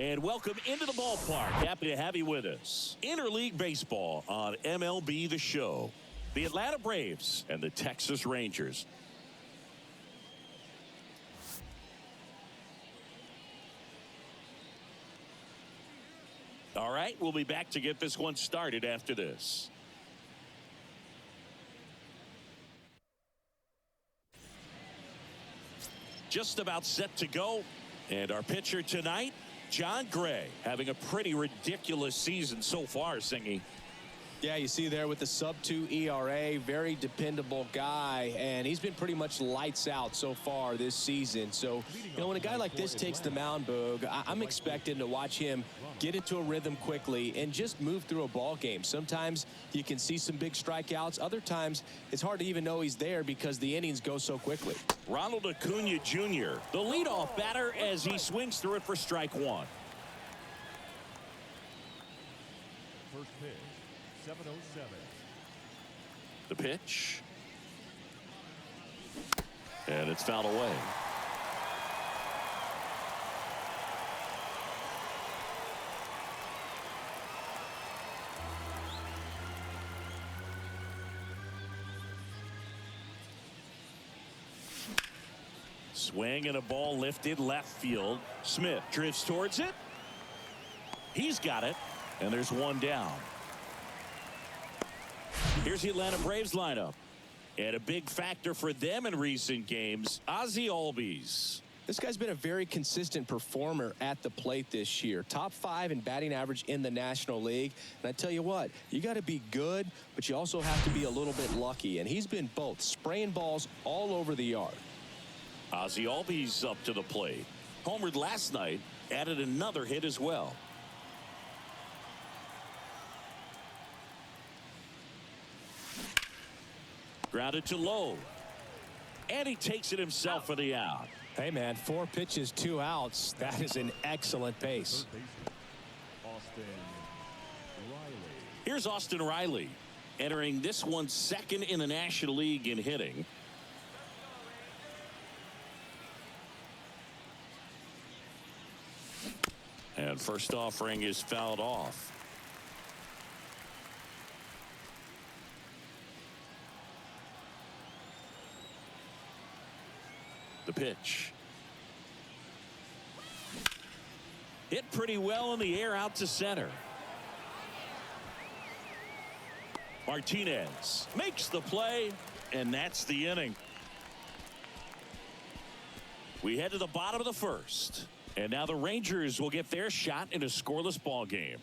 And welcome into the ballpark. Happy to have you with us. Interleague Baseball on MLB The Show. The Atlanta Braves and the Texas Rangers. All right, we'll be back to get this one started after this. Just about set to go. And our pitcher tonight, Jon Gray, having a pretty ridiculous season so far, Singy. Yeah, you see there with the sub-2 ERA, very dependable guy, and he's been pretty much lights out so far this season. So, when a guy like this takes the mound, Boog, I'm expecting to watch him get into a rhythm quickly and just move through a ball game. Sometimes you can see some big strikeouts. Other times it's hard to even know he's there because the innings go so quickly. Ronald Acuna Jr., the leadoff batter as he swings through it for strike one. First pitch. 7:07. The pitch. And it's fouled away. Swing and a ball lifted left field. Smith drifts towards it. He's got it. And there's one down. Here's the Atlanta Braves lineup. And a big factor for them in recent games, Ozzie Albies. This guy's been a very consistent performer at the plate this year. Top 5 in batting average in the National League. And I tell you what, you got to be good, but you also have to be a little bit lucky. And he's been both, spraying balls all over the yard. Ozzie Albies up to the plate. Homered last night, added another hit as well. Grounded to low. And he takes it himself for the out. Hey, man, 4 pitches, 2 outs. That is an excellent pace. Austin Riley. Here's Austin Riley, entering this one second in the National League in hitting. And first offering is fouled off. The pitch. Hit pretty well in the air out to center. Martinez makes the play, and that's the inning. We head to the bottom of the first. And now the Rangers will get their shot in a scoreless ball game.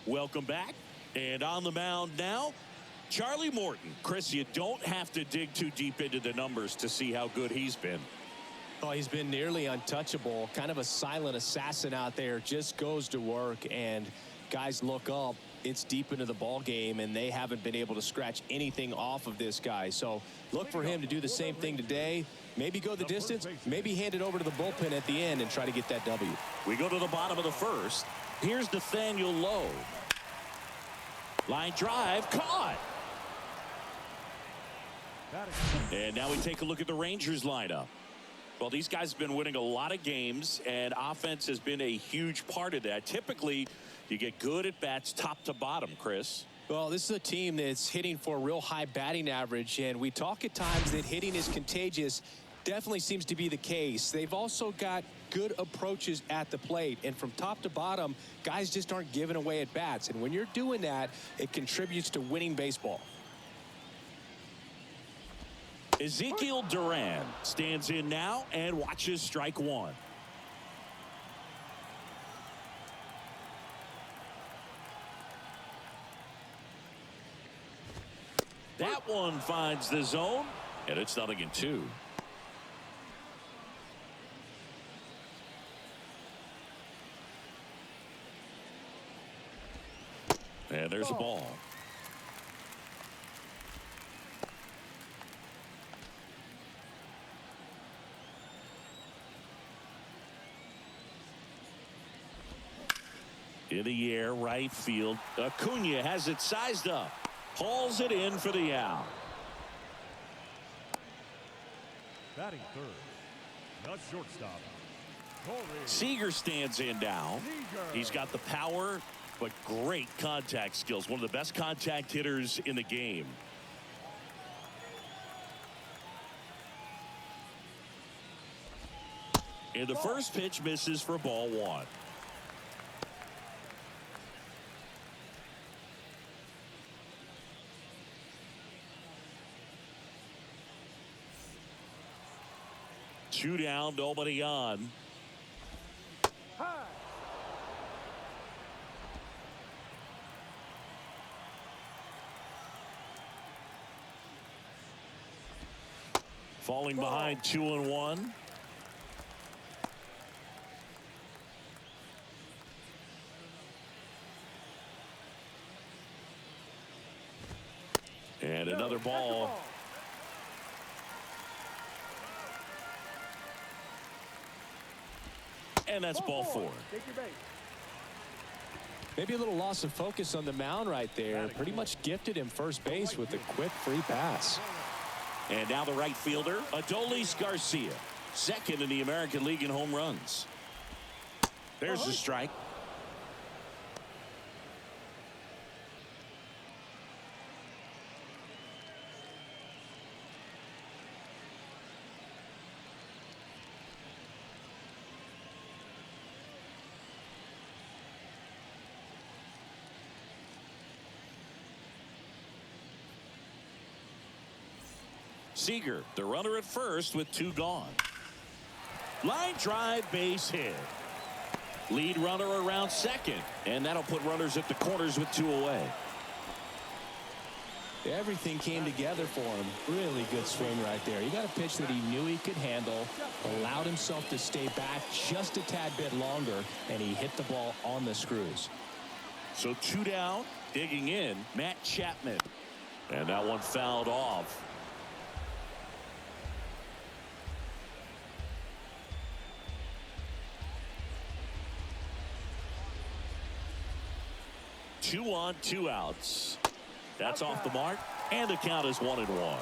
Welcome back. And on the mound now, Charlie Morton. Chris, you don't have to dig too deep into the numbers to see how good he's been. Oh, he's been nearly untouchable. Kind of a silent assassin out there. Just goes to work, and guys look up. It's deep into the ball game, and they haven't been able to scratch anything off of this guy. So look for him to do the same thing today. Maybe go the distance. Maybe hand it over to the bullpen at the end and try to get that W. We go to the bottom of the first. Here's Nathaniel Lowe. Line drive, caught. And now we take a look at the Rangers lineup. Well, these guys have been winning a lot of games, and offense has been a huge part of that. Typically, you get good at bats top to bottom, Chris. Well, this is a team that's hitting for a real high batting average, and we talk at times that hitting is contagious. Definitely seems to be the case. They've also got good approaches at the plate, and from top to bottom, guys just aren't giving away at bats. And when you're doing that, it contributes to winning baseball. Ezekiel Duran stands in now and watches strike one. That one finds the zone, and it's 0-2. And there's a ball. In the air, right field. Acuna has it sized up. Hauls it in for the out. Batting third, the shortstop, Corey Seager stands in now. Seager. He's got the power, but great contact skills. One of the best contact hitters in the game. And the first pitch misses for ball one. Two down, nobody on. Falling behind 2-1. And another ball. And that's ball four. Maybe a little loss of focus on the mound right there. Pretty much gifted him first base with a quick free pass. And now the right fielder, Adolis Garcia, second in the American League in home runs. There's the strike. Seager, the runner at first with two gone. Line drive, base hit. Lead runner around second, and that'll put runners at the corners with two away. Everything came together for him. Really good swing right there. He got a pitch that he knew he could handle, allowed himself to stay back just a tad bit longer, and he hit the ball on the screws. So two down, digging in, Matt Chapman. And that one fouled off. Two on, two outs. That's off the mark, and the count is 1-1.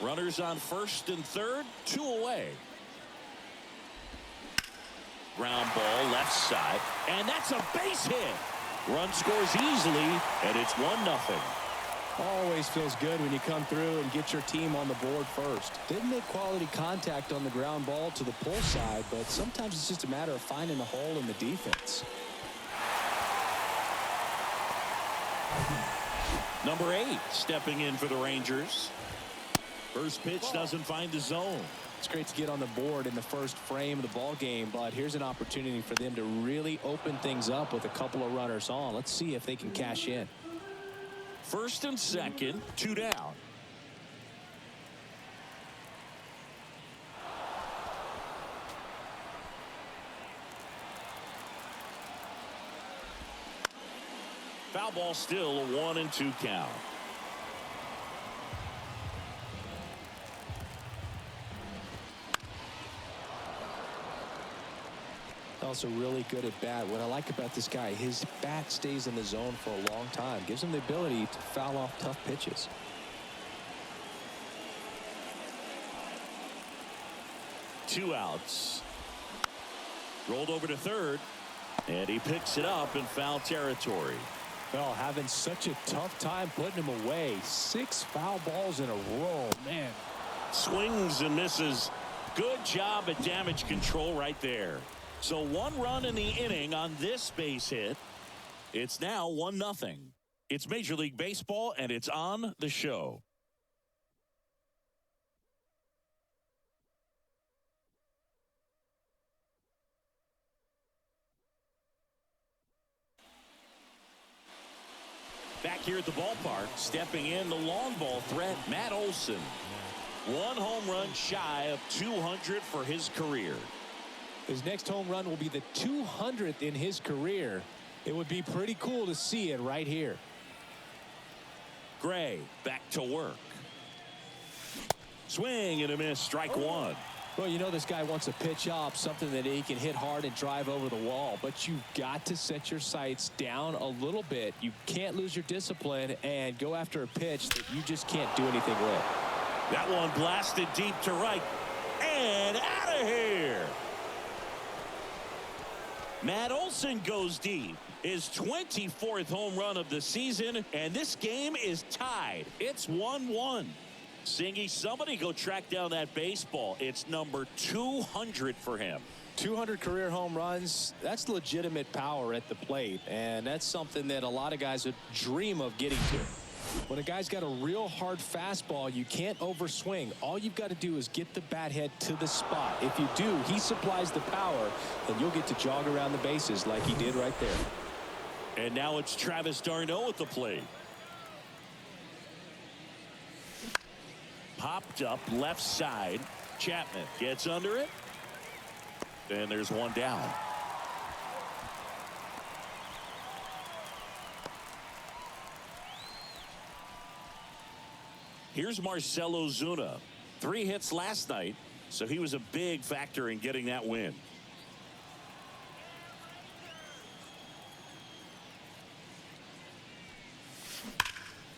Runners on first and third, two away. Ground ball left side, and that's a base hit. Run scores easily, and it's 1-0. Always feels good when you come through and get your team on the board first. Didn't make quality contact on the ground ball to the pull side, but sometimes it's just a matter of finding the hole in the defense. Number 8 stepping in for the Rangers. First pitch doesn't find the zone. It's great to get on the board in the first frame of the ball game, but here's an opportunity for them to really open things up with a couple of runners on. Let's see if they can cash in. First and second, two down. Foul ball, still a 1-2 count. Also really good at bat. What I like about this guy, his bat stays in the zone for a long time. Gives him the ability to foul off tough pitches. Two outs. Rolled over to third, and he picks it up in foul territory. Well, having such a tough time putting him away. 6 foul balls in a row, man. Swings and misses. Good job at damage control right there. So 1 run in the inning on this base hit. It's now 1-0. It's Major League Baseball, and it's on the show. Back here at the ballpark, stepping in the long ball threat, Matt Olson. 1 home run shy of 200 for his career. His next home run will be the 200th in his career. It would be pretty cool to see it right here. Gray back to work. Swing and a miss, strike one. Well, you know this guy wants a pitch up, something that he can hit hard and drive over the wall. But you've got to set your sights down a little bit. You can't lose your discipline and go after a pitch that you just can't do anything with. That one blasted deep to right. And out of here. Matt Olson goes deep. His 24th home run of the season. And this game is tied. It's 1-1. Singy, somebody go track down that baseball. It's number 200 for him. 200 career home runs. That's legitimate power at the plate. And that's something that a lot of guys would dream of getting to. When a guy's got a real hard fastball, you can't overswing. All you've got to do is get the bat head to the spot. If you do, he supplies the power, and you'll get to jog around the bases like he did right there. And now it's Travis d'Arnaud at the plate. Popped up left side. Chapman gets under it. And there's one down. Here's Marcell Ozuna. 3 hits last night, so he was a big factor in getting that win.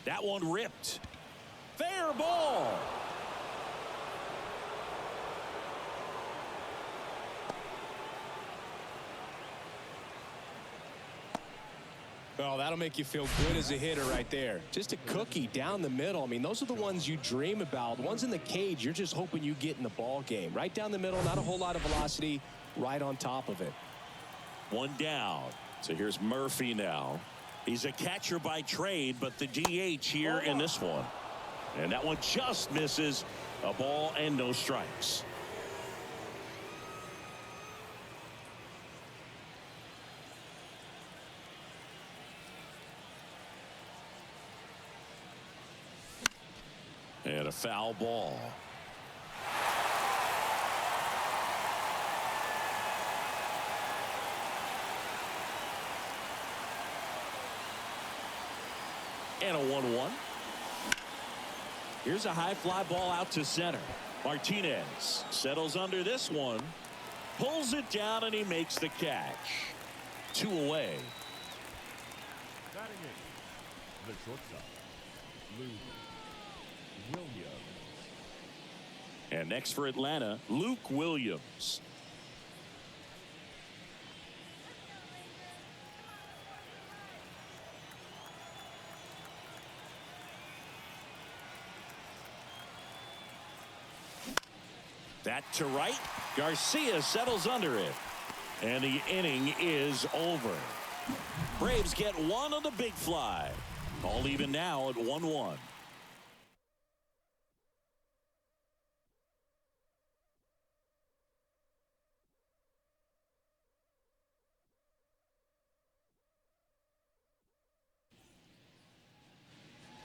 That one ripped. Fair ball. Oh, that'll make you feel good as a hitter right there. Just a cookie down the middle. I mean, those are the ones you dream about. The ones in the cage, you're just hoping you get in the ball game. Right down the middle, not a whole lot of velocity, right on top of it. One down. So here's Murphy now. He's a catcher by trade, but the DH here in this one. And that one just misses. A ball and no strikes. And a foul ball. And a 1-1. Here's a high fly ball out to center. Martinez settles under this one. Pulls it down and he makes the catch. 2 away. Batting in, the shortstop, Luke Williams. And next for Atlanta, Luke Williams. That to right. Garcia settles under it. And the inning is over. Braves get one on the big fly. All even now at 1-1.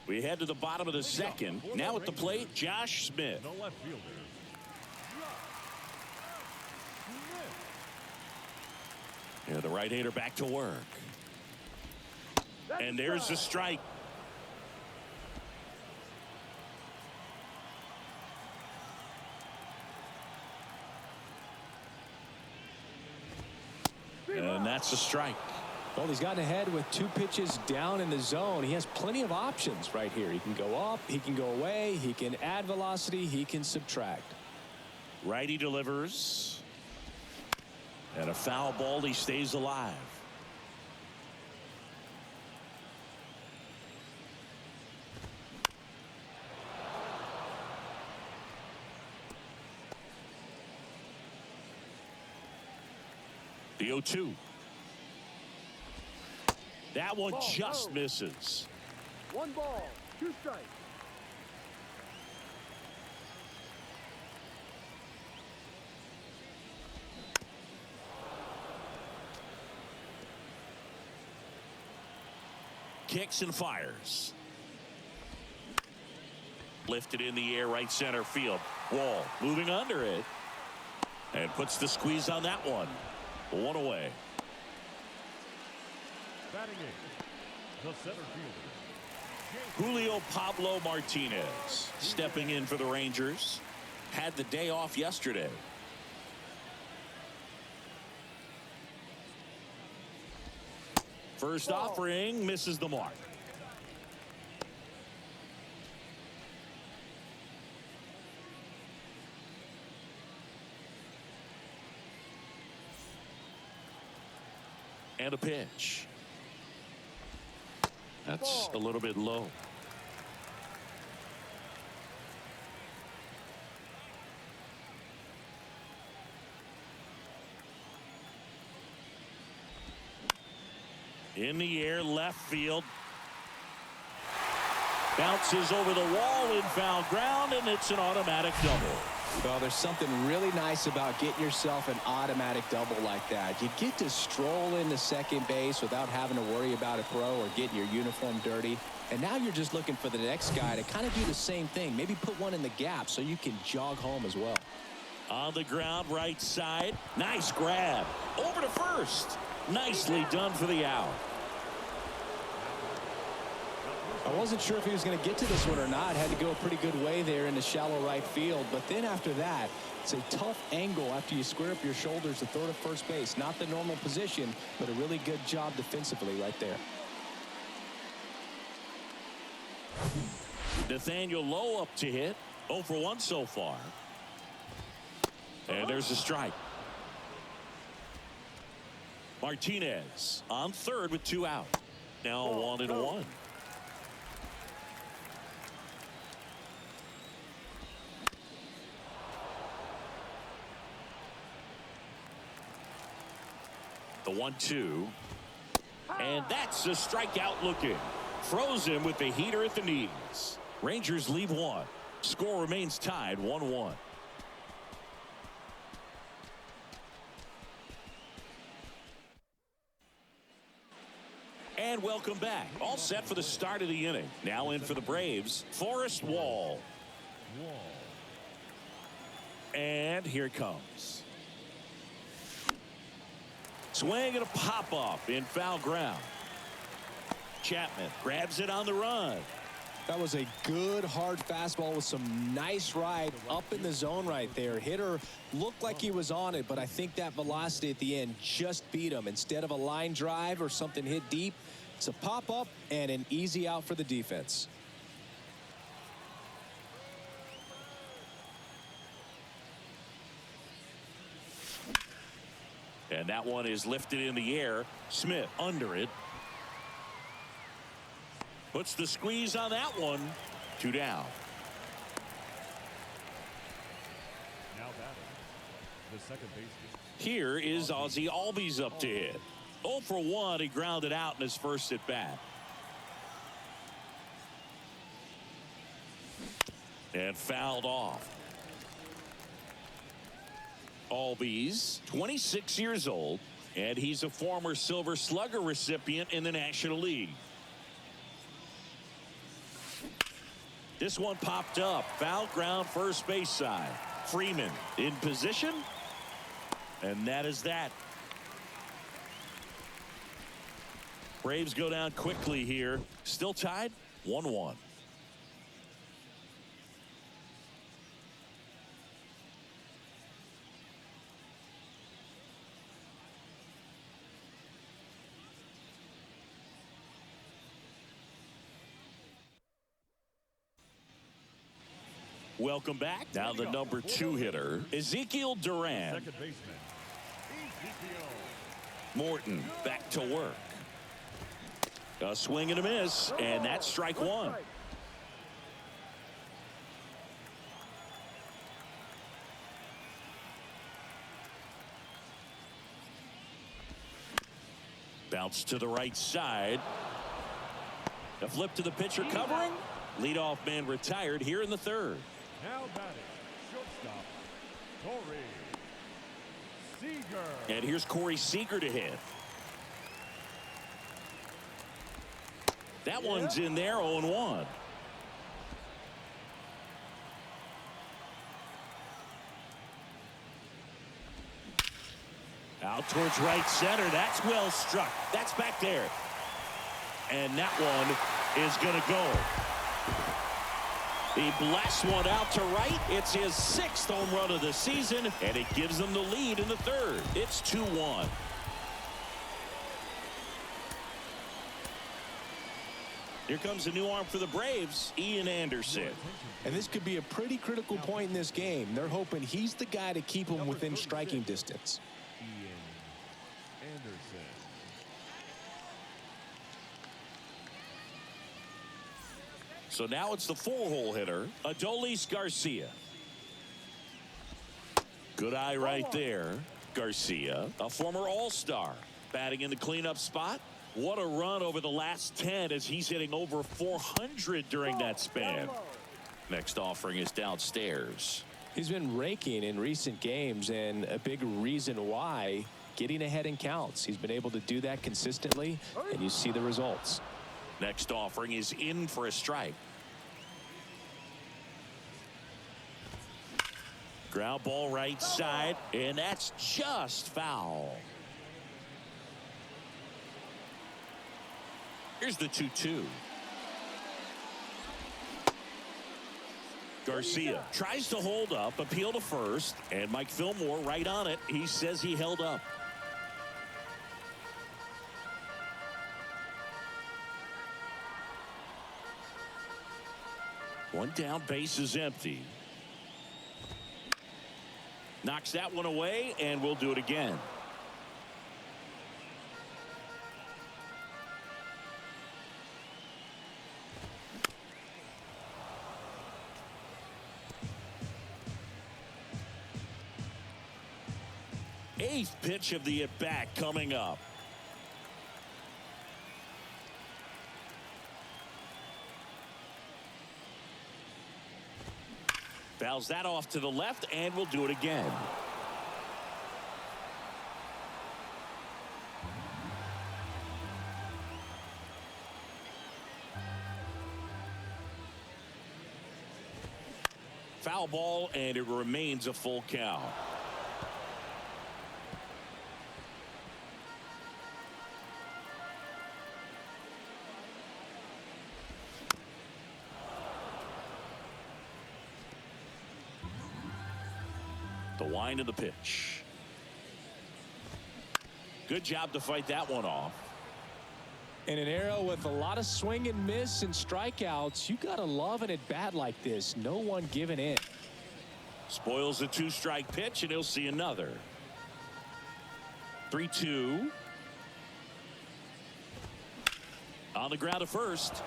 We head to the bottom of the second. Now at the plate, Josh Smith. The left fielder. Yeah, the right-hander back to work. And there's the strike. And that's the strike. Well, he's gotten ahead with 2 pitches down in the zone. He has plenty of options right here. He can go up, he can go away, he can add velocity, he can subtract. Righty delivers. And a foul ball. He stays alive. The 0-2. That one just misses. 1 ball, 2 strikes. Kicks and fires. Lifted in the air, right center field. Wall moving under it. And puts the squeeze on that one. 1 away. Batting in, the center fielder. Julio Pablo Martinez stepping in for the Rangers. had the day off yesterday. First offering misses the mark. And a pitch. That's a little bit low. In the air, left field. Bounces over the wall in foul ground, and it's an automatic double. Well, there's something really nice about getting yourself an automatic double like that. You get to stroll into second base without having to worry about a throw or getting your uniform dirty. And now you're just looking for the next guy to kind of do the same thing. Maybe put one in the gap so you can jog home as well. On the ground, right side. Nice grab. Over to first. Nicely done for the out. I wasn't sure if he was going to get to this one or not. Had to go a pretty good way there in the shallow right field. But then after that, it's a tough angle after you square up your shoulders to throw to first base. Not the normal position, but a really good job defensively right there. Nathaniel Lowe up to hit. 0 for 1 so far. And there's a strike. Martinez on third with 2 out. Now 1-1. The 1-2. And that's a strikeout looking. Throws him with the heater at the knees. Rangers leave 1. Score remains tied 1-1. And welcome back. All set for the start of the inning. Now in for the Braves, Forrest Wall. And here it comes. Swing and a pop-up in foul ground. Chapman grabs it on the run. That was a good hard fastball with some nice ride up in the zone right there. Hitter looked like he was on it, but I think that velocity at the end just beat him. Instead of a line drive or something hit deep, it's a pop-up and an easy out for the defense. And that one is lifted in the air. Smith under it. Puts the squeeze on that one. 2 down. Now batting, the second baseman. Here is Ozzie Albies up to hit. 0 for 1. He grounded out in his first at bat. And fouled off. Albies, 26 years old, and he's a former Silver Slugger recipient in the National League. This one popped up. Foul ground first base side. Freeman in position. And that is that. Braves go down quickly here. Still tied 1-1. Welcome back. Now the number 2 hitter, Ezekiel Duran. Second baseman, Ezekiel. Morton back to work. A swing and a miss, and that's strike 1. Bounce to the right side. A flip to the pitcher covering. Leadoff man retired here in the 3rd. Now batting, shortstop, Corey Seager. And here's Corey Seager to hit. That one's in there, 0-1. Out towards right center. That's well struck. That's back there. And that one is going to go. He blasts one out to right. It's his 6th home run of the season, and it gives them the lead in the 3rd. It's 2-1. Here comes a new arm for the Braves, Ian Anderson. And this could be a pretty critical point in this game. They're hoping he's the guy to keep them within striking distance. Ian Anderson. So now it's the 4-hole hitter, Adolis Garcia. Good eye right there. Garcia, a former All-Star, batting in the cleanup spot. What a run over the last 10 as he's hitting over 400 during that span. Next offering is downstairs. He's been raking in recent games, and a big reason why, getting ahead in counts. He's been able to do that consistently, and you see the results. Next offering is in for a strike. Ground ball right side, and that's just foul. Here's the 2-2. Garcia tries to hold up, appeal to first, and Mike Fillmore right on it. He says he held up. One down, base is empty. Knocks that one away, and we'll do it again. Eighth pitch of the at-bat coming up. Fouls that off to the left, and we'll do it again. Foul ball, and it remains a full count. The wind of the pitch. Good job to fight that one off. In an era with a lot of swing and miss and strikeouts, you gotta love an at-bat like this. No one giving in. Spoils a 2-strike pitch, and he'll see another. 3-2. On the ground to first.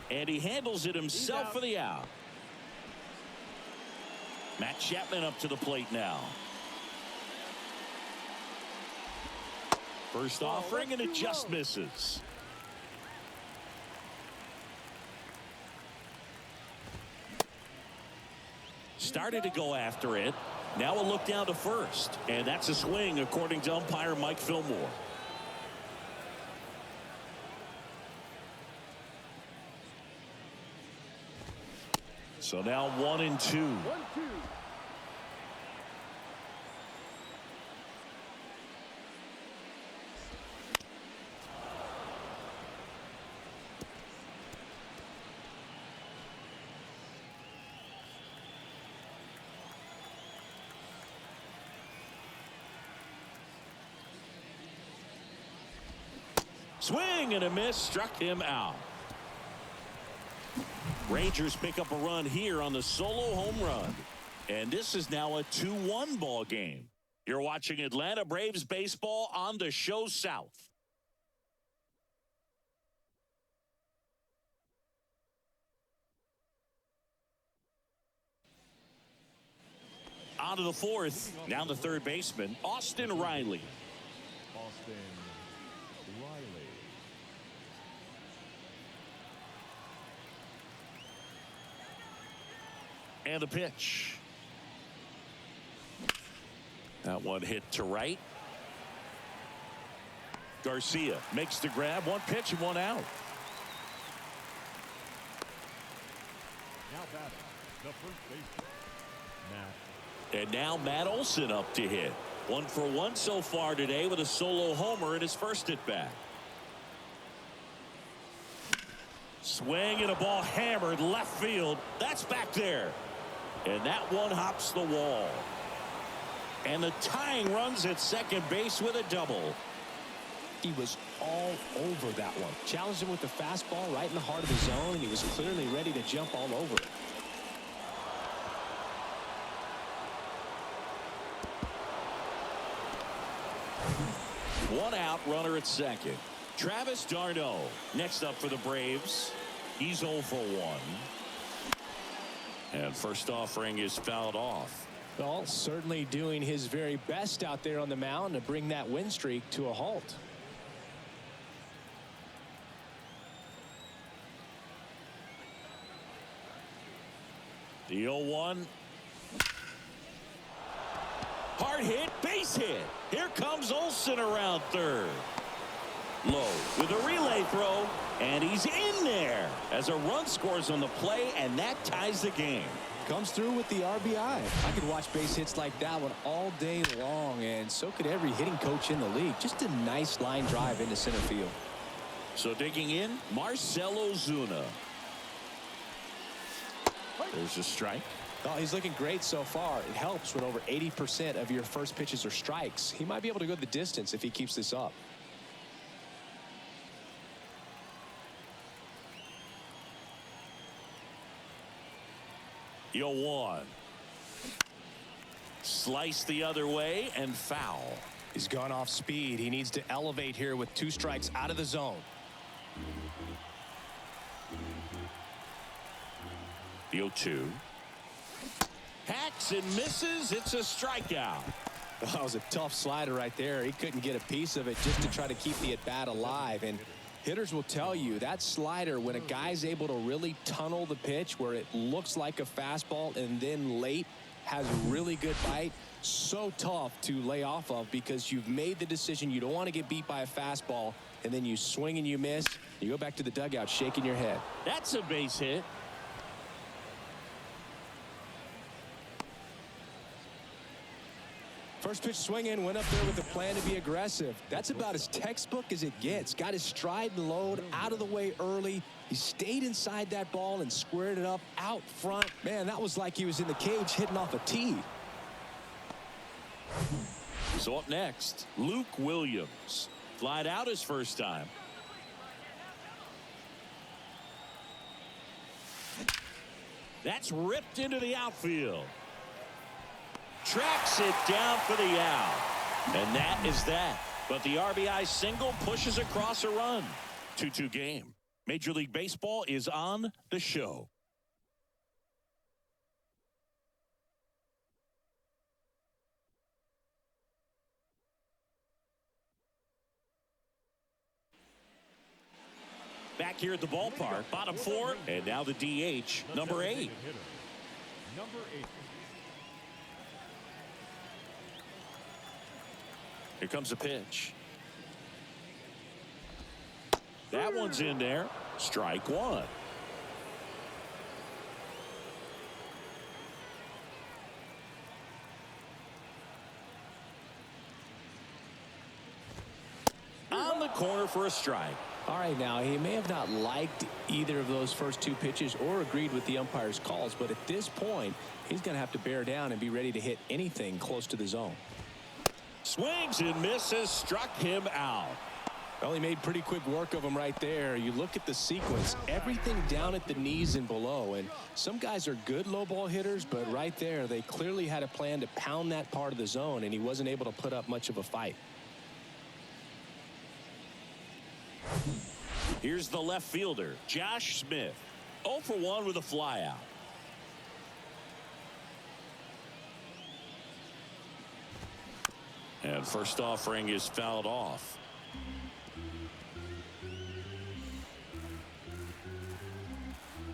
And he handles it himself for the out. Matt Chapman up to the plate now. First offering, and it just misses. Started to go after it. Now a look down to first. And that's a swing, according to umpire Mike Fillmore. So now 1-2. 1-2. Swing and a miss, struck him out. Rangers pick up a run here on the solo home run. And this is now a 2-1 ball game. You're watching Atlanta Braves baseball on the Show South. On to the 4th. Now the third baseman, Austin Riley. Austin Riley. And the pitch. That one hit to right. Garcia makes the grab. One pitch and one out. Now batting, the first baseman, Matt. And now Matt Olson up to hit. 1 for 1 so far today with a solo homer in his first at bat. Swing and a ball hammered left field. That's back there. And that one hops the wall. And the tying runs at second base with a double. He was all over that one. Challenged him with the fastball right in the heart of the zone, and he was clearly ready to jump all over it. One out, runner at second. Travis d'Arnaud next up for the Braves. He's 0 for 1. And first offering is fouled off. Well, certainly doing his very best out there on the mound to bring that win streak to a halt. The 0-1. Hard hit, base hit. Here comes Olsen around third. Low with a relay throw, and he's in there as a run scores on the play, and that ties the game. Comes through with the RBI. I could watch base hits like that one all day long, and so could every hitting coach in the league. Just a nice line drive into center field. So digging in, Marcell Ozuna. There's a strike. Oh, he's looking great so far. It helps when over 80% of your first pitches are strikes. He might be able to go the distance if he keeps this up. Yo, 1. Slice the other way and foul. He's gone off speed. He needs to elevate here with 2 strikes out of the zone. The 0-2. Hacks and misses. It's a strikeout. Well, that was a tough slider right there. He couldn't get a piece of it just to try to keep the at-bat alive. And hitters will tell you that slider, when a guy's able to really tunnel the pitch where it looks like a fastball and then late has really good bite, so tough to lay off of because you've made the decision you don't want to get beat by a fastball, and then you swing and you miss. You go back to the dugout shaking your head. That's a base hit. First pitch swinging, went up there with a plan to be aggressive. That's about as textbook as it gets. Got his stride and load out of the way early. He stayed inside that ball and squared it up out front. Man, that was like he was in the cage hitting off a tee. So up next, Luke Williams. Flied out his first time. That's ripped into the outfield. Tracks it down for the out. And that is that. But the RBI single pushes across a run. 2-2 game. Major League Baseball is on the show. Back here at the ballpark, bottom 4, and now the DH, number 8. Number 8. Here comes a pitch. That one's in there. Strike 1. On the corner for a strike. All right, now, he may have not liked either of those first 2 pitches or agreed with the umpire's calls, but at this point, he's going to have to bear down and be ready to hit anything close to the zone. Swings and misses, struck him out. Well, he made pretty quick work of him right there. You look at the sequence, everything down at the knees and below, and some guys are good low ball hitters, but right there, they clearly had a plan to pound that part of the zone, and he wasn't able to put up much of a fight. Here's the left fielder, Josh Smith. 0 for 1 with a flyout. And first offering is fouled off.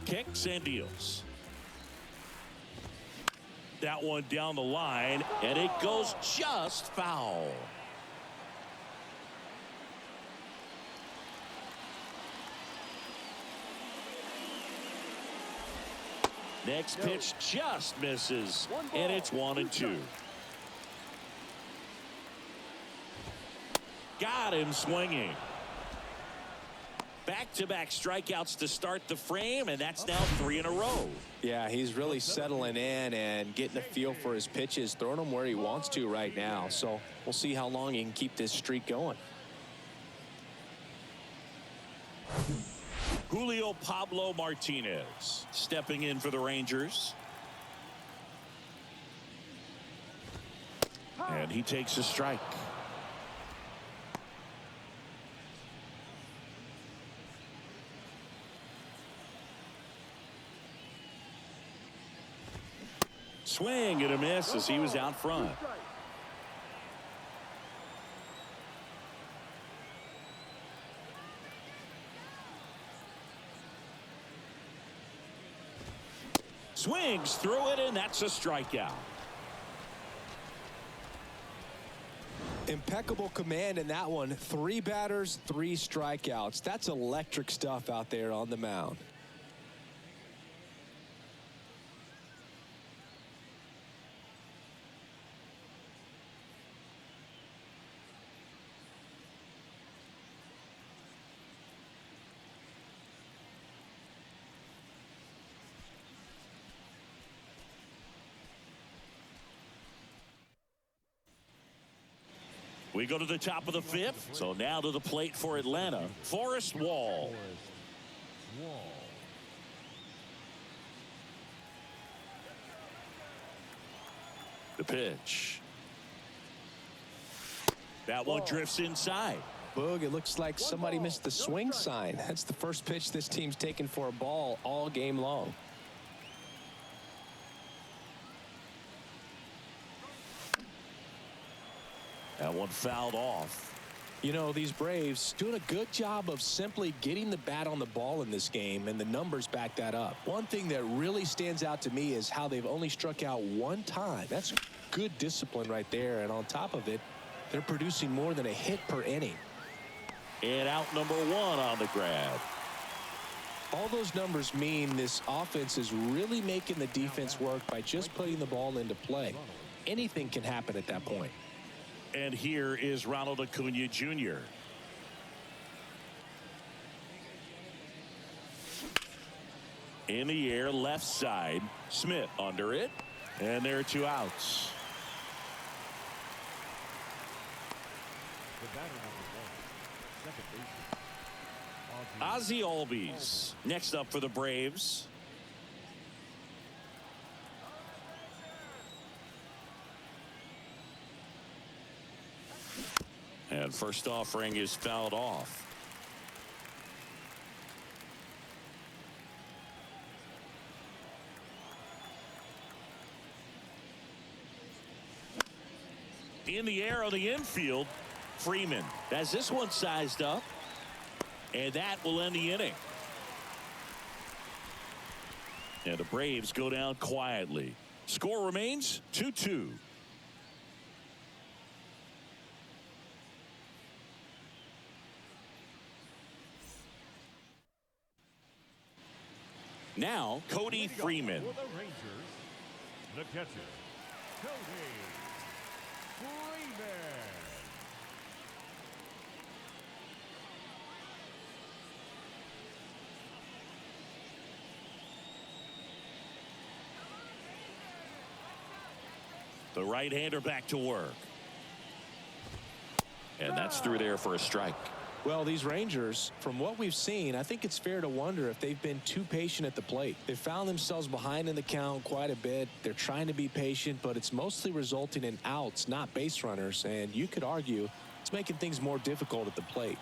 Kicks and deals. That one down the line, and it goes just foul. Next pitch just misses, and it's 1-2. Got him swinging. Back-to-back strikeouts to start the frame, and that's now 3 in a row. Yeah, he's really settling in and getting a feel for his pitches, throwing them where he wants to right now. So we'll see how long he can keep this streak going. Julio Pablo Martinez stepping in for the Rangers. And he takes a strike. Swing and a miss as he was out front. Swings through it, and that's a strikeout. Impeccable command in that one. 3 batters, 3 strikeouts. That's electric stuff out there on the mound. We go to the top of the 5th. So now to the plate for Atlanta, Forrest Wall. The pitch. That one drifts inside. Boog, it looks like somebody missed the swing sign. That's the first pitch this team's taken for a ball all game long. That one fouled off. You know, these Braves doing a good job of simply getting the bat on the ball in this game, and the numbers back that up. One thing that really stands out to me is how they've only struck out 1 time. That's good discipline right there, and on top of it, they're producing more than a hit per inning. And out number 1 on the grab. All those numbers mean this offense is really making the defense work by just putting the ball into play. Anything can happen at that point. And here is Ronald Acuna Jr. In the air, left side. Smith under it. And there are 2 outs. The batter number 1, second baseman. Ozzie Albies next up for the Braves. And first offering is fouled off. In the air on the infield, Freeman has this one sized up, and that will end the inning. And the Braves go down quietly. Score remains 2-2. Now, Cody Freeman. For the Rangers, the catcher, Cody Freeman. The right-hander back to work. And that's through there for a strike. Well, these Rangers, from what we've seen, I think it's fair to wonder if they've been too patient at the plate. They found themselves behind in the count quite a bit. They're trying to be patient, but it's mostly resulting in outs, not base runners. And you could argue it's making things more difficult at the plate.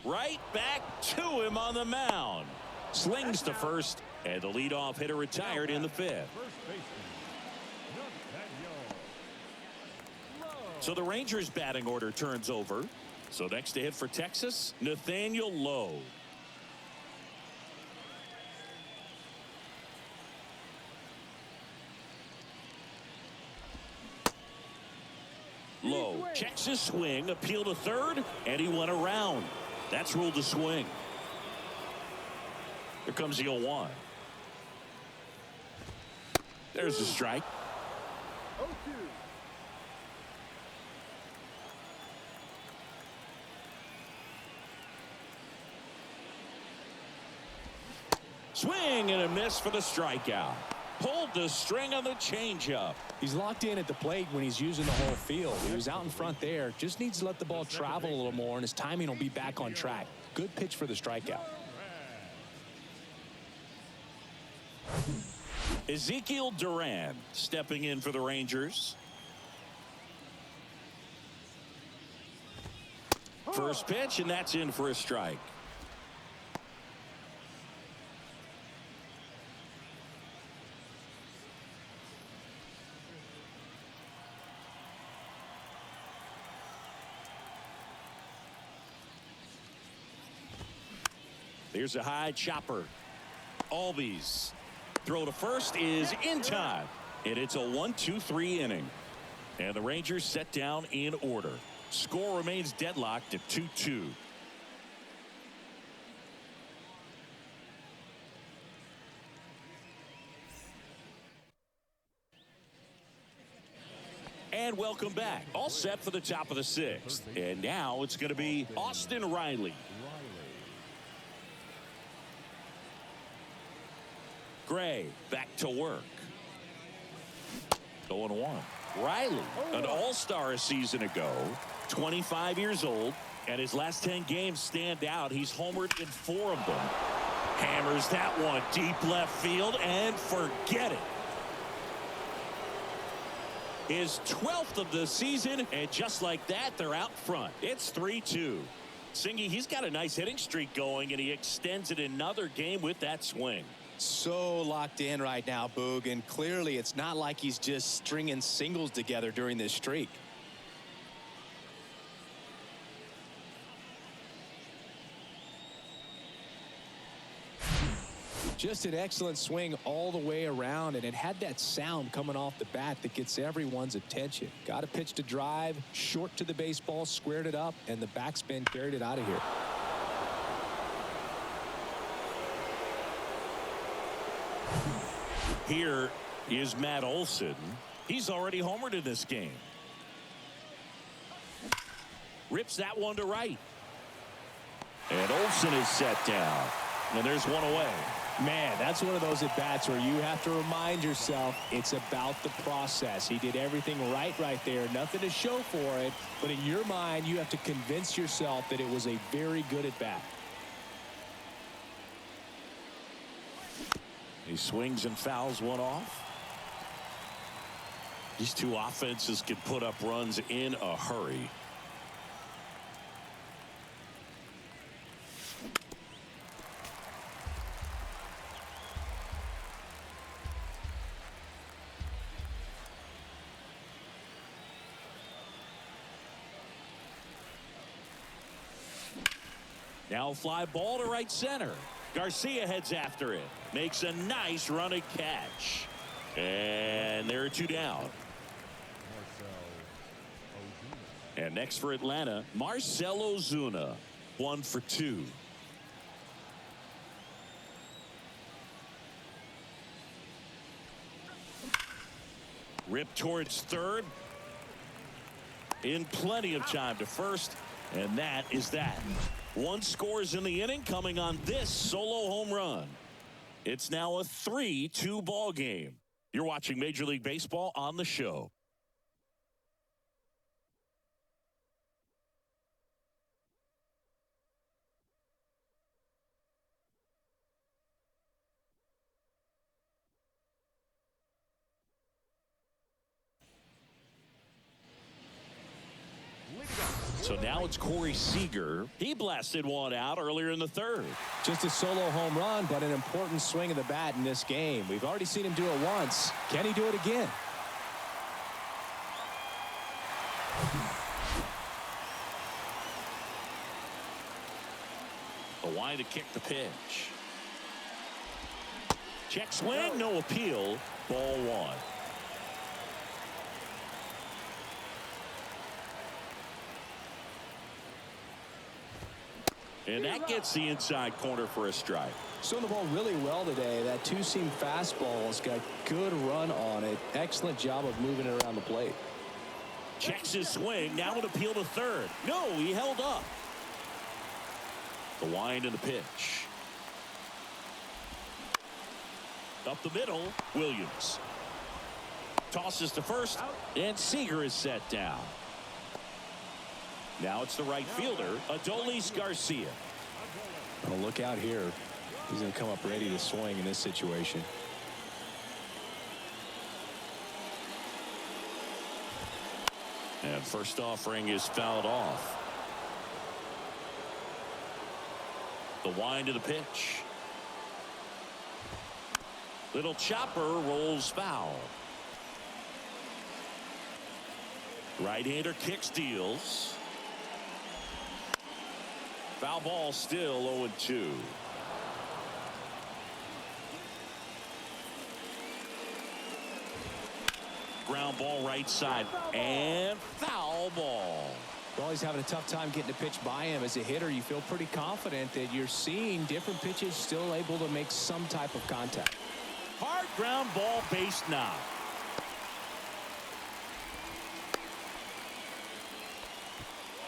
Right back to him on the mound. Slings to first, and the leadoff hitter retired in the 5th. First baseman, Nathaniel Lowe. So the Rangers batting order turns over. So next to hit for Texas, Nathaniel Lowe. Lowe checks his swing, appeal to third, and he went around. That's ruled a swing. Here comes the 0-1. There's the strike. 0-2. Swing and a miss for the strikeout. Pulled the string on the changeup. He's locked in at the plate when he's using the whole field. He was out in front there. Just needs to let the ball travel a little more, and his timing will be back on track. Good pitch for the strikeout. Ezekiel Duran stepping in for the Rangers. First pitch, and that's in for a strike. Here's a high chopper. Albies. Throw to first is in time. And it's a 1-2-3 inning. And the Rangers set down in order. Score remains deadlocked at 2-2. And welcome back. All set for the top of the sixth. And now it's going to be Austin Riley. Gray back to work. 0-1. Riley, an all-star a season ago, 25 years old, and his last 10 games stand out. He's homered in 4 of them. Hammers that one deep left field, and forget it. His 12th of the season, and just like that, they're out front. It's 3-2. Singy, he's got a nice hitting streak going, and he extends it another game with that swing. So locked in right now, Boog, and clearly it's not like he's just stringing singles together during this streak. Just an excellent swing all the way around, and it had that sound coming off the bat that gets everyone's attention. Got a pitch to drive, short to the baseball, squared it up, and the backspin carried it out of here. Here is Matt Olson. He's already homered in this game. Rips that one to right. And Olson is set down. And there's one away. Man, that's one of those at-bats where you have to remind yourself it's about the process. He did everything right there. Nothing to show for it. But in your mind, you have to convince yourself that it was a very good at-bat. He swings and fouls one off. These two offenses can put up runs in a hurry. Now fly ball to right center. Garcia heads after it. Makes a nice running catch. And there are 2 down. And next for Atlanta, Marcell Ozuna. 1 for 2. Rip towards third. In plenty of time to first. And that is that. 1 scores in the inning coming on this solo home run. It's now a 3-2 ball game. You're watching Major League Baseball on the show. So now it's Corey Seager. He blasted one out earlier in the 3rd. Just a solo home run, but an important swing of the bat in this game. We've already seen him do it once. Can he do it again? The wind to kick the pitch. Check swing, no appeal. Ball 1. And that gets the inside corner for a strike. Throwing the ball really well today. That 2-seam fastball has got good run on it. Excellent job of moving it around the plate. Checks his swing. Now an appeal to third. No, he held up. The wind and the pitch. Up the middle, Williams. Tosses to first, and Seager is set down. Now it's the right fielder, Adolis Garcia. Oh, look out here. He's going to come up ready to swing in this situation. And first offering is fouled off. The wind of the pitch. Little chopper rolls foul. Right-hander kicks, deals. Foul ball, still 0-2. Ground ball right side, and foul ball. Well, he's having a tough time getting a pitch by him. As a hitter, you feel pretty confident that you're seeing different pitches still able to make some type of contact. Hard ground ball, base knock.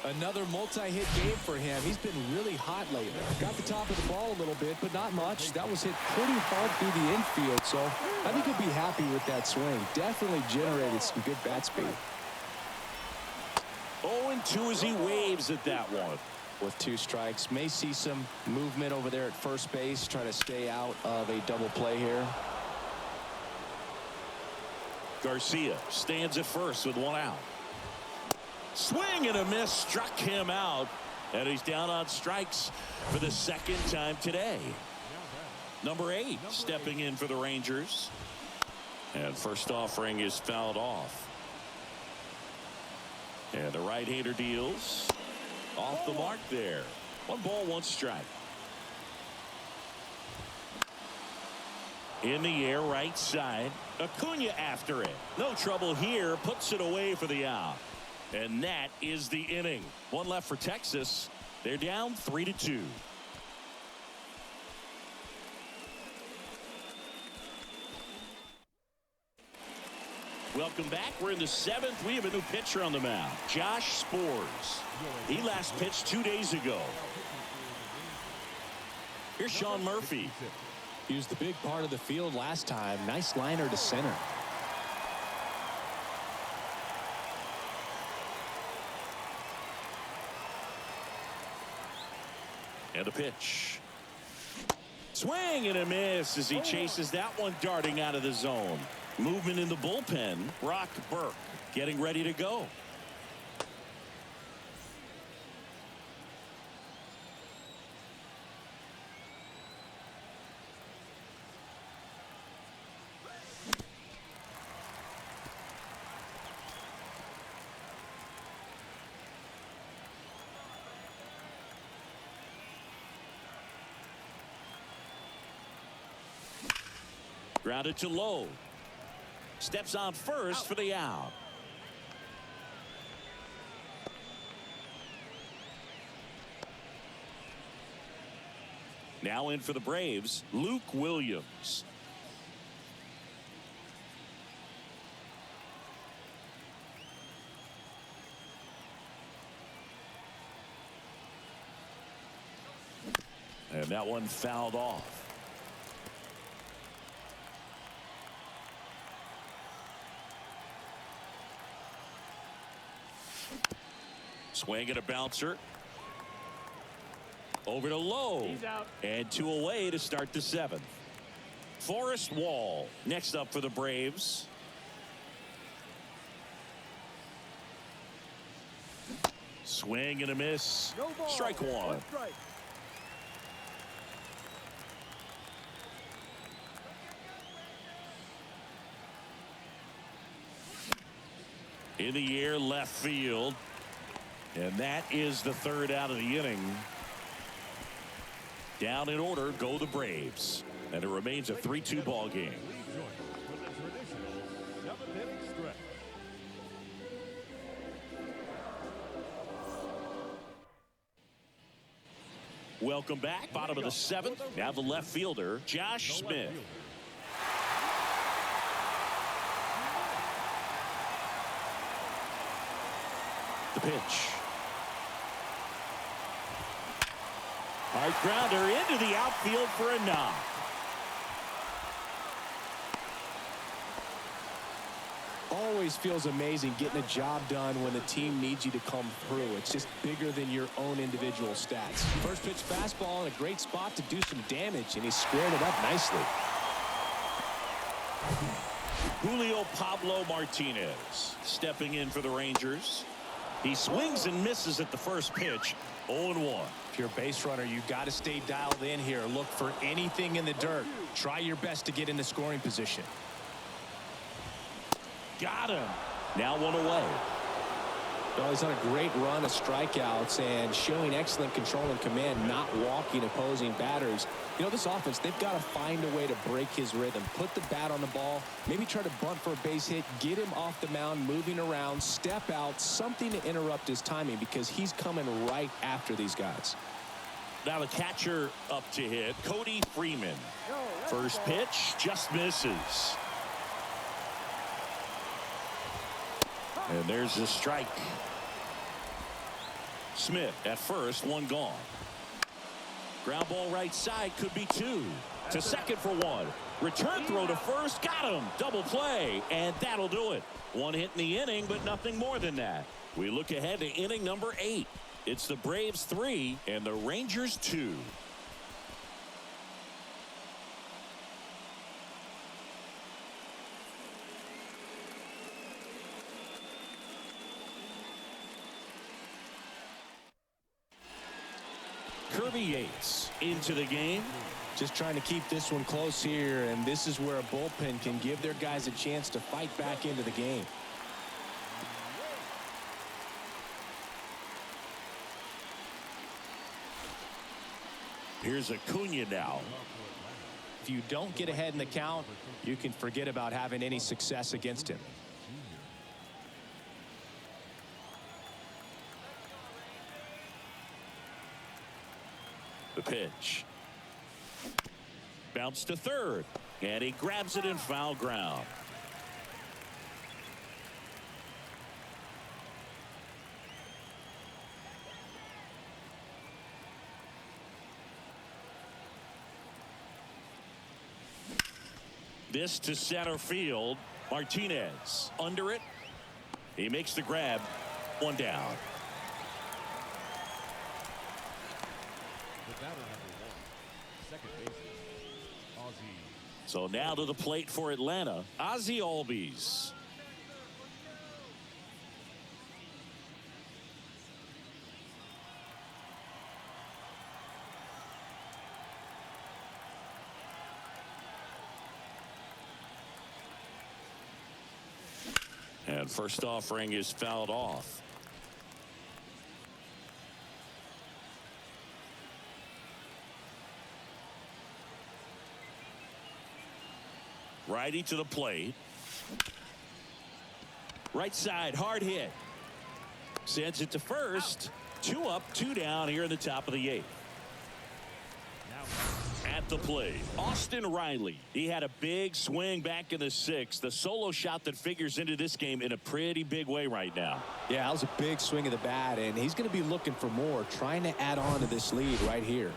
Another multi-hit game for him. He's been really hot lately. Got the top of the ball a little bit, but not much. That was hit pretty hard through the infield, so I think he'll be happy with that swing. Definitely generated some good bat speed. 0-2 as he waves at that one. With 2 strikes, may see some movement over there at first base. Try to stay out of a double play here. Garcia stands at first with 1 out. Swing and a miss, struck him out, and he's down on strikes for the 2nd time today. Number 8 stepping in for the Rangers, and first offering is fouled off. And the right-hander deals off the mark there. 1 ball, 1 strike. In the air, right side. Acuna after it. No trouble here. Puts it away for the out. And that is the inning. 1 left for Texas. They're down 3-2. Welcome back. We're in the 7th. We have a new pitcher on the mound, Josh Spores. He last pitched 2 days ago. Here's Sean Murphy. He was the big part of the field last time. Nice liner to center. And a pitch. Swing and a miss as he chases that one darting out of the zone. Movement in the bullpen. Brock Burke getting ready to go. Grounded to low. Steps on first for the out. Now in for the Braves, Luke Williams. And that one fouled off. Swing and a bouncer. Over to low. He's out. And 2 away to start the 7th. Forrest Wall next up for the Braves. Swing and a miss. No ball. Strike 1. 1 strike. In the air, left field. And that is the 3rd out of the inning. Down in order go the Braves. And it remains a 3-2 ball game. Welcome back. Bottom of the 7th. Now the left fielder, Josh Smith. The pitch. Hard grounder into the outfield for a knock. always feels amazing getting a job done when the team needs you to come through. It's just bigger than your own individual stats. First pitch fastball in a great spot to do some damage, and he squared it up nicely. Julio Pablo Martinez stepping in for the Rangers. He swings and misses at the first pitch. 0-1. If you're a base runner, you got to stay dialed in here. Look for anything in the dirt. Try your best to get in the scoring position. Got him. Now 1 away. Well, he's on a great run of strikeouts and showing excellent control and command, not walking opposing batters. You know, this offense, they've got to find a way to break his rhythm. Put the bat on the ball, maybe try to bunt for a base hit, get him off the mound, moving around, step out, something to interrupt his timing because he's coming right after these guys. Now the catcher up to hit, Cody Freeman. First pitch just misses. And there's a strike. Smith at first, 1 gone. Ground ball right side, could be 2. To second for 1. Return throw to first, got him. Double play, and that'll do it. 1 hit in the inning, but nothing more than that. We look ahead to inning number 8. It's the Braves 3 and the Rangers 2. Kirby Yates into the game. Just trying to keep this one close here, and this is where a bullpen can give their guys a chance to fight back into the game. Here's Acuna now. If you don't get ahead in the count, you can forget about having any success against him. The pitch. Bounce to third, and he grabs it in foul ground. This to center field. Martinez under it. He makes the grab. 1 down. The batter number 1, second baseman, Ozzie. So now to the plate for Atlanta, Ozzie Albies. And first offering is fouled off. Righty to the plate. Right side, hard hit. Sends it to first. 2 up, 2 down here in the top of the 8th. At the plate, Austin Riley. He had a big swing back in the 6th. The solo shot that figures into this game in a pretty big way right now. Yeah, that was a big swing of the bat, and he's going to be looking for more, trying to add on to this lead right here.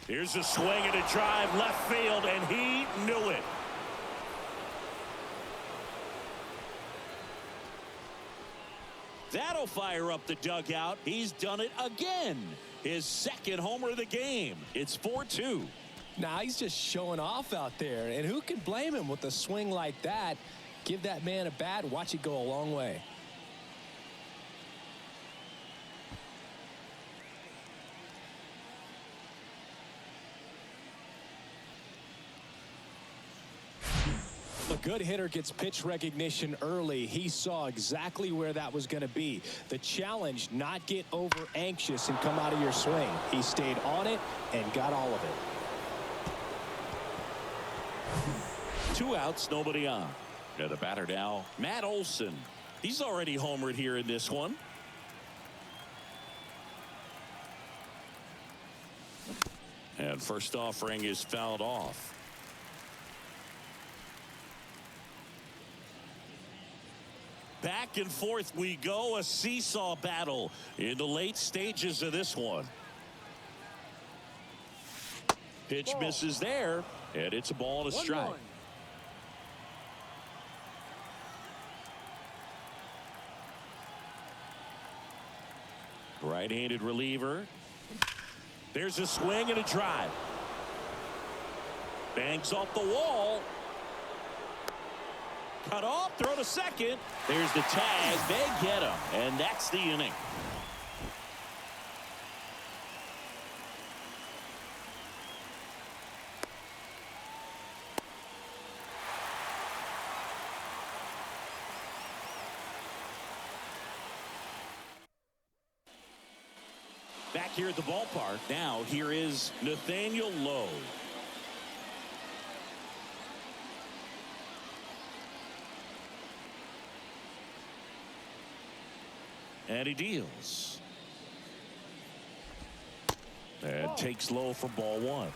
Here's a swing and a drive left field, and he knew it. That'll fire up the dugout. He's done it again. His 2nd homer of the game. It's 4-2. Now he's just showing off out there, and who can blame him with a swing like that? Give that man a bat, watch it go a long way. A good hitter gets pitch recognition early. He saw exactly where that was going to be. The challenge, not get over anxious and come out of your swing. He stayed on it and got all of it. 2 outs, nobody on. The batter now, Matt Olson. He's already homered here in this one. And first offering is fouled off. Back back and forth we go. A seesaw battle in the late stages of this one. Pitch misses there, and it's a ball and a strike. 1-1. Right-handed reliever. There's a swing and a drive. Bangs off the wall. Cut off, throw to second. There's the tag. They get him, and that's the inning. Back here at the ballpark, now here is Nathaniel Lowe. And he deals. And takes low for ball one.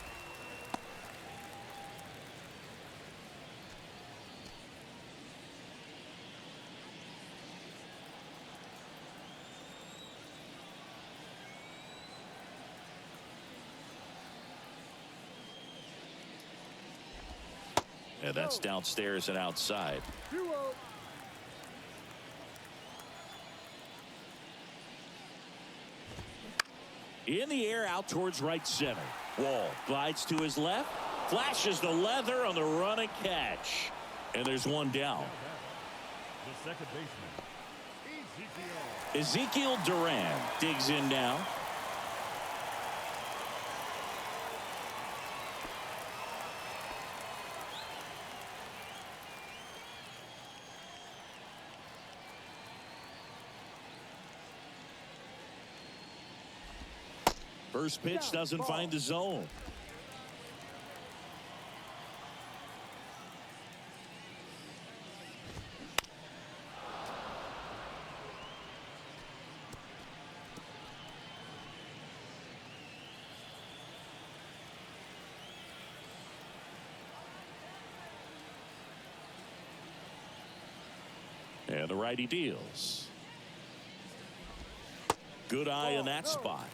And that's downstairs and outside. 2-0. In the air out towards right center. Wall glides to his left. Flashes the leather on the run and catch. And there's one down. The second baseman, Ezekiel Duran digs in now. First pitch doesn't find the zone. And the righty deals. Good eye in that spot.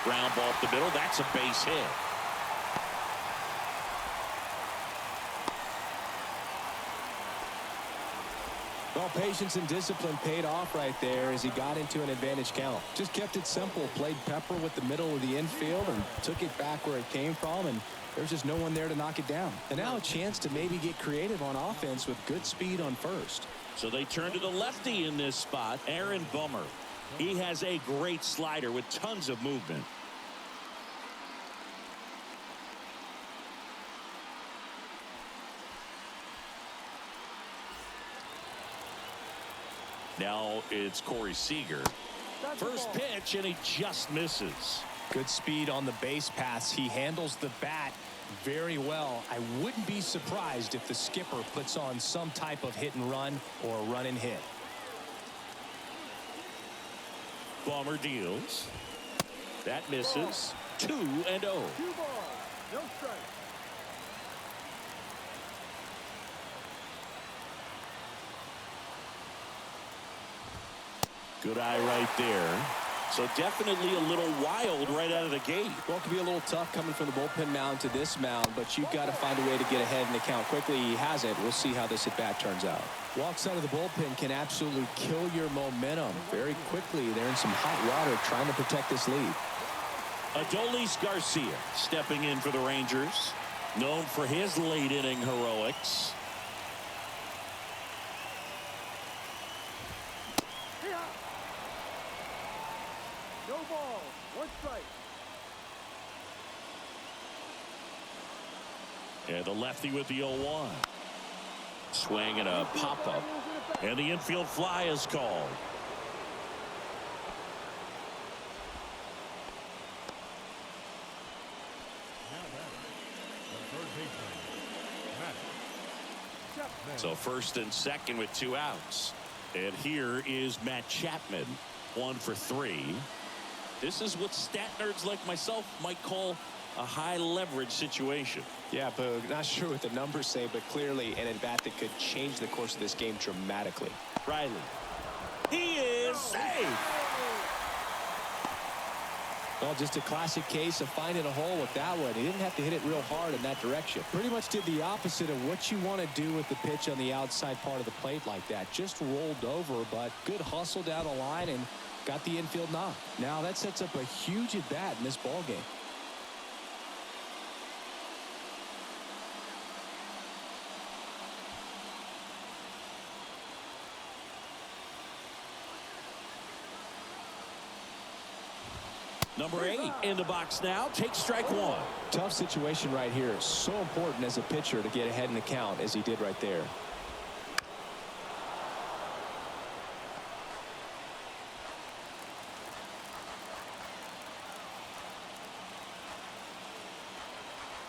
Ground ball up the middle. That's a base hit. Well, patience and discipline paid off right there as he got into an advantage count. Just kept it simple, played pepper with the middle of the infield and took it back where it came from, and there's just no one there to knock it down. And now a chance to maybe get creative on offense with good speed on first. So they turn to the lefty in this spot, Aaron Bummer. He has a great slider with tons of movement. Now it's Corey Seager. First pitch, and he just misses. Good speed on the base paths. He handles the bat very well. I wouldn't be surprised if the skipper puts on some type of hit and run or a run and hit. Bummer deals. That misses. 2-0. 2 balls. No strike. Good eye right there. So definitely a little wild right out of the gate. Well, it could be a little tough coming from the bullpen mound to this mound, but you've got to find a way to get ahead in the count quickly. He has it. We'll see how this at bat turns out. Walks out of the bullpen can absolutely kill your momentum very quickly. They're in some hot water trying to protect this lead. Adolis Garcia stepping in for the Rangers, known for his late inning heroics. No ball. 1 strike. And the lefty with the 0-1. Swing and a pop-up. And the infield fly is called. now batting, the third baseman, Matt So first and second with 2 outs. And here is Matt Chapman, 1 for 3. This is what stat nerds like myself might call a high leverage situation. Yeah, Boog, not sure what the numbers say, but clearly an at-bat that could change the course of this game dramatically. Riley. He is safe. Well, just a classic case of finding a hole with that one. He didn't have to hit it real hard in that direction. Pretty much did the opposite of what you want to do with the pitch on the outside part of the plate like that. Just rolled over, but good hustle down the line and got the infield knock. Now that sets up a huge at-bat in this ball game. Number 8 in the box now. Take strike 1. Tough situation right here. So important as a pitcher to get ahead in the count as he did right there.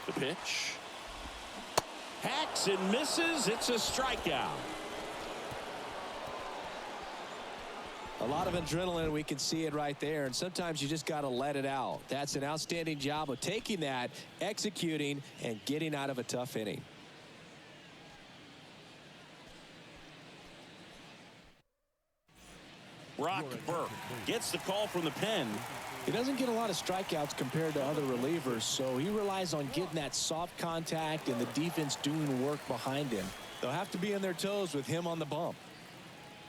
The pitch. Hacks and misses. It's a strikeout. A lot of adrenaline, we can see it right there, and sometimes you just got to let it out. That's an outstanding job of taking that, executing, and getting out of a tough inning. Brock Burke gets the call from the pen. He doesn't get a lot of strikeouts compared to other relievers, so he relies on getting that soft contact and the defense doing work behind him. They'll have to be on their toes with him on the bump.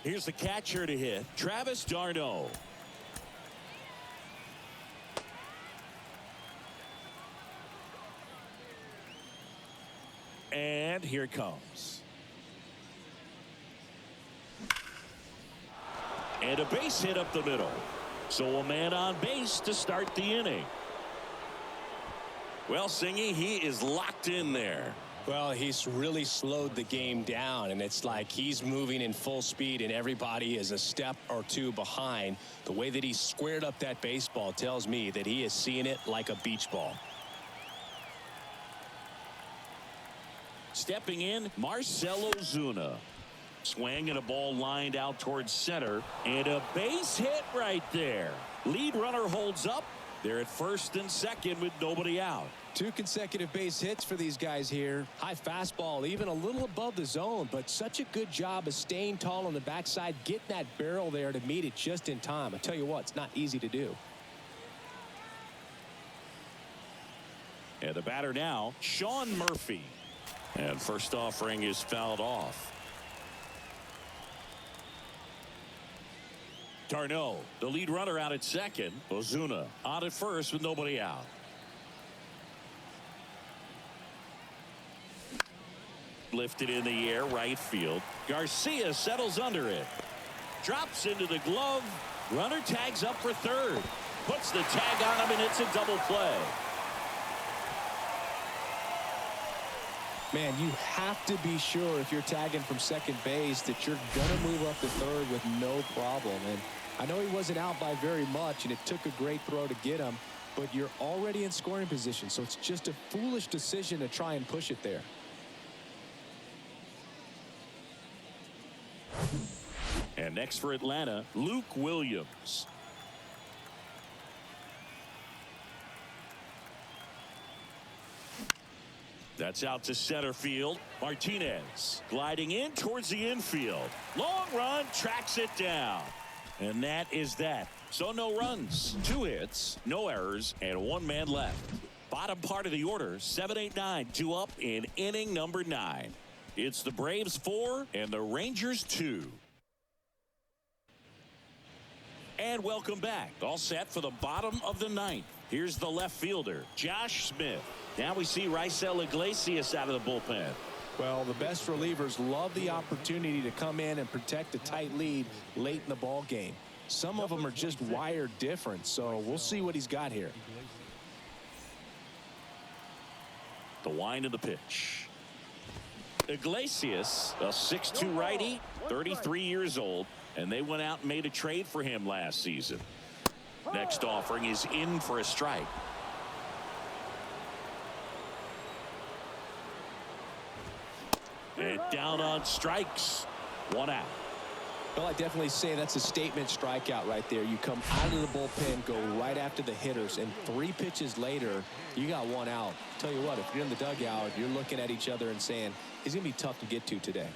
Here's the catcher to hit, Travis d'Arnaud. And here it comes. And a base hit up the middle. So a man on base to start the inning. Well, Singy, he is locked in there. Well, he's really slowed the game down, and it's like he's moving in full speed and everybody is a step or two behind. The way that he squared up that baseball tells me that he is seeing it like a beach ball. Stepping in, Marcell Ozuna. Swing and a ball lined out towards center, and a base hit right there. Lead runner holds up. They're at first and second with nobody out. 2 consecutive base hits for these guys here. High fastball, even a little above the zone, but such a good job of staying tall on the backside, getting that barrel there to meet it just in time. I tell you what, it's not easy to do. And the batter now, Sean Murphy. And first offering is fouled off. d'Arnaud, the lead runner, out at second. Ozuna on at first with nobody out. Lifted in the air, right field. Garcia settles under it. Drops into the glove. Runner tags up for third. Puts the tag on him, and it's a double play. Man, you have to be sure if you're tagging from second base that you're going to move up to third with no problem. And I know he wasn't out by very much, and it took a great throw to get him, but you're already in scoring position, so it's just a foolish decision to try and push it there. And next for Atlanta, Luke Williams. That's out to center field. Martinez gliding in towards the infield. Long run, tracks it down. And that is that. So no runs, 2 hits, no errors, and 1 man left. Bottom part of the order, 7-8-9, 2 up in inning number 9. It's the Braves 4 and the Rangers 2. And welcome back. All set for the bottom of the 9th. Here's the left fielder, Josh Smith. Now we see Raisel Iglesias out of the bullpen. Well, the best relievers love the opportunity to come in and protect a tight lead late in the ball game. Some of them are just wired different, so we'll see what he's got here. The wind of the pitch. Iglesias, a 6'2 righty, 33 years old, and they went out and made a trade for him last season. Next offering is in for a strike. And down on strikes. 1 out. Well, I definitely say that's a statement strikeout right there. You come out of the bullpen, go right after the hitters, and 3 pitches later, you got 1 out. Tell you what, if you're in the dugout, you're looking at each other and saying, he's going to be tough to get to today.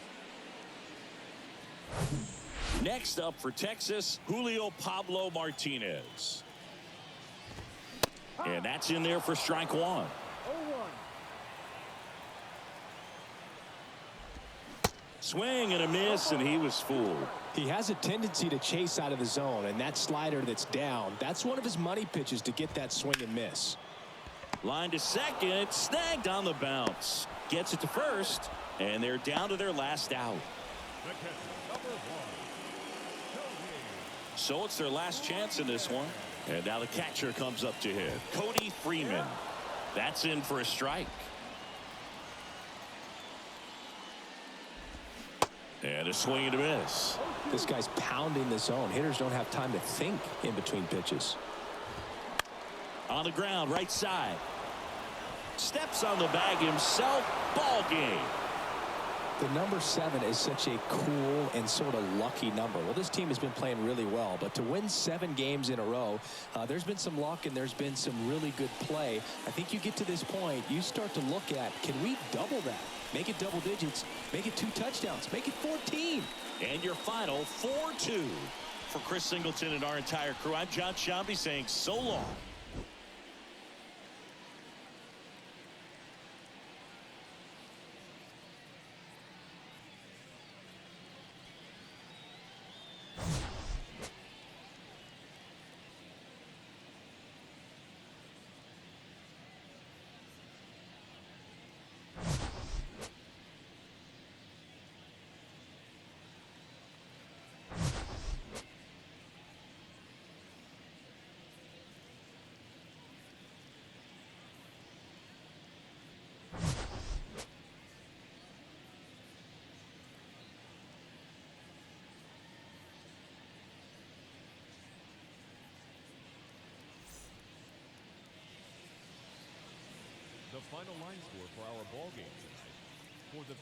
Next up for Texas, Julio Pablo Martinez. And that's in there for strike 1. 0-1. Swing and a miss, and he was fooled. He has a tendency to chase out of the zone, and that slider that's down, that's one of his money pitches to get that swing and miss. Line to second, snagged on the bounce. Gets it to first, and they're down to their last out. The catcher, number 1. So it's their last chance in this one. And now the catcher comes up to hit. Cody Freeman. That's in for a strike. And a swing and a miss. This guy's pounding the zone. Hitters don't have time to think in between pitches. On the ground, right side. Steps on the bag himself. Ball game. The number 7 is such a cool and sort of lucky number. Well, this team has been playing really well, but to win 7 games in a row, there's been some luck and there's been some really good play. I think you get to this point, you start to look at, can we double that? Make it double digits, make it 2 touchdowns, make it 14. And your final 4-2 for Chris Singleton and our entire crew. I'm John Sciambi saying so long. The final line score for our ball game tonight. For the